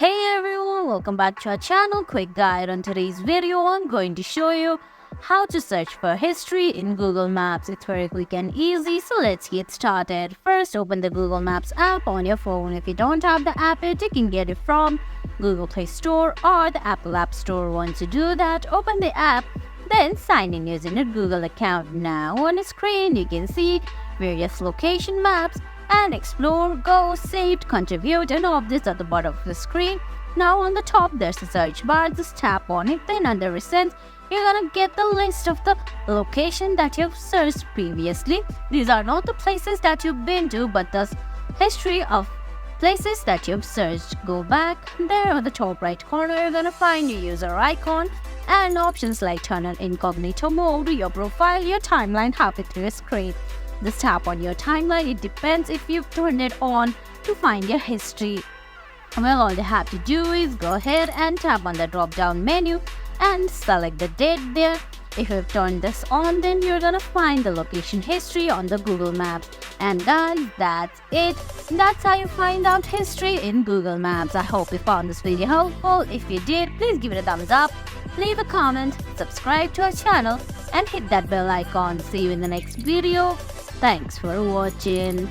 Hey everyone, welcome back to our channel. Quick guide. On today's video, I'm going to show you how to search for history in Google Maps. It's very quick and easy, so let's get started. First, open the Google Maps app on your phone. If you don't have the app yet, you can get it from Google Play Store or the Apple App Store. Once you do that, open the app, then sign in using your Google account. Now on the screen, you can see various location maps and explore, go, saved, contribute, and all of this at the bottom of the screen. Now on the top there's a search bar, just tap on it, then under recent you're gonna get the list of the location that you've searched previously. These are not the places that you've been to, but the history of places that you've searched. Go back, there on the top right corner you're gonna find your user icon and options like turn on incognito mode, your profile, your timeline halfway through your screen. Just tap on your timeline. It depends if you've turned it on to find your history. Well, all you have to do is go ahead and tap on the drop down menu and select the date there. If you've turned this on, then you're gonna find the location history on the Google Maps. And guys, that's it. That's how you find out history in Google Maps. I hope you found this video helpful. If you did, please give it a thumbs up, leave a comment, subscribe to our channel, and hit that bell icon. See you in the next video. Thanks for watching.